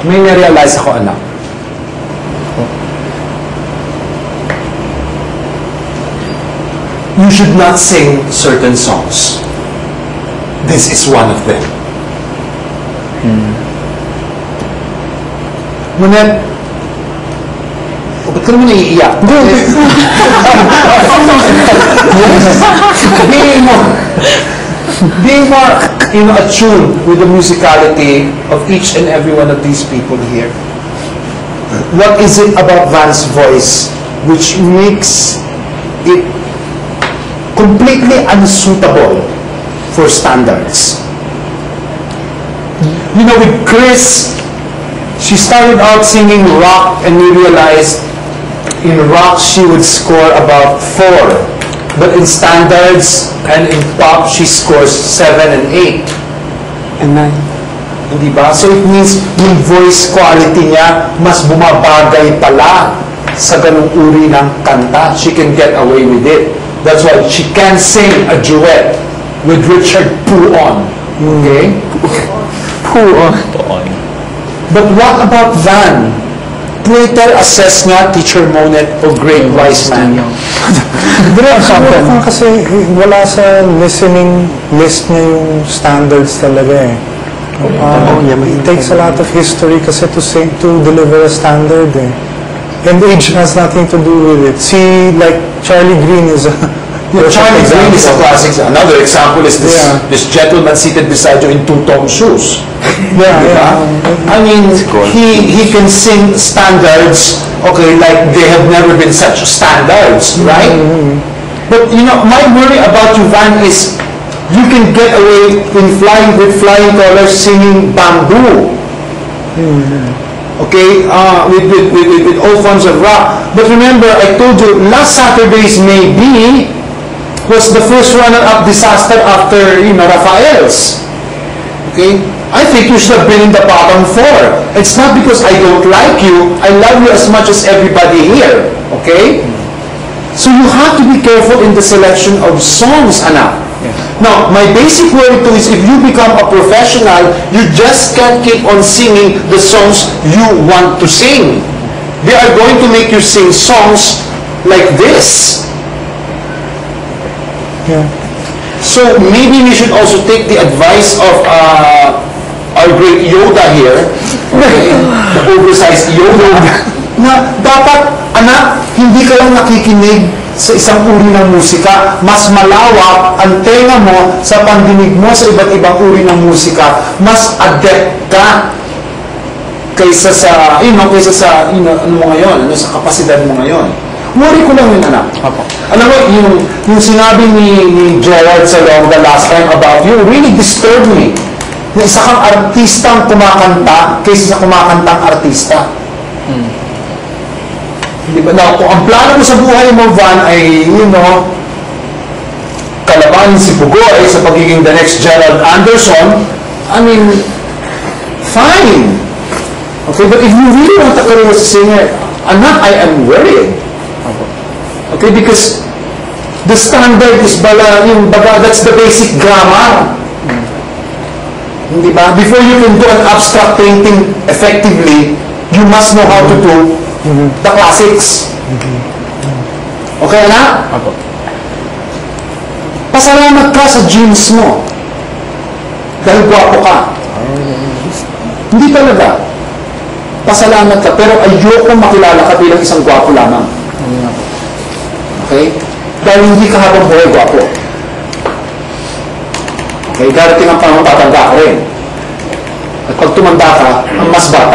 May na-realize ako, anak. You should not sing certain songs. This is one of them. Monet, ba't ka naman naiiyak? Being more attuned with the musicality of each and every one of these people here. What is it about Van's voice which makes it completely unsuitable for standards? You know, with Chris, she started out singing rock, and we realized in rock she would score about 4. But in standards and in pop, she scores 7 and 8. And 9. Hindi ba? So it means yung voice quality niya mas bumabagay pala sa ganung uri ng kanta. She can get away with it. That's why she can sing a duet with Richard Puon. Okay? Puon. But what about Van? Later assess nga Teacher Monet o Great Wise Man. Kasi wala sa listening list niya yung standards talaga eh. It takes a lot of history kasi to deliver a standard eh. And age has nothing to do with it. See, like Charlie Green is a Charlie Green is a classic. Another example is this gentleman seated beside you in two-tone shoes. I mean, he can sing standards, okay, like they have never been such standards, right? But you know, my worry about you, Van, is you can get away with flying colors singing bamboo. Okay, with all forms of rock. But remember, I told you, last Saturday's Maybe was the first runner-up disaster after, you know, Rafael's. Okay? I think you should have been in the bottom 4. It's not because I don't like you. I love you as much as everybody here. Okay? So you have to be careful in the selection of songs, anak. Yes. Now, my basic worry too is if you become a professional, you just can't keep on singing the songs you want to sing. They are going to make you sing songs like this. Yeah. So maybe we should also take the advice of our great Yoda here, okay? The oversized Yoda, na dapat, anak, hindi ka lang nakikinig sa isang uri ng musika, mas malawak ang tenga mo sa pandinig mo sa iba't ibang uri ng musika, mas adept ka kaysa sa, kaysa sa, ano mo ngayon, sa kapasidad mo ngayon. Worry ko lang yun, anak. Alam mo, yung sinabi ni Gerard Salong the last time about you really disturbed me. Na isa kang artistang kumakanta kaysa sa kumakantang artista. Di ba? Now, kung ang plano mo sa buhay mo, Van, ay, kalabanin si Pugoy sa pagiging the next Gerald Anderson, I mean, fine. Okay, but if you really want a career as a singer, anak, I am worried. Okay, because the standard is that's the basic grammar. Hindi ba? Before you can do an abstract painting effectively, you must know how to do the classics. Okay na? Pasalamat ka sa genes mo. Dahil gwapo ka. Hindi talaga. Pasalamat ka, pero ayoko makilala ka bilang isang gwapo lamang. Okay? Dahil hindi ka habang buhay gwapo. Okay? Darating ang panahon, tatanda ka rin. At pag tumanda ka, ang mas bata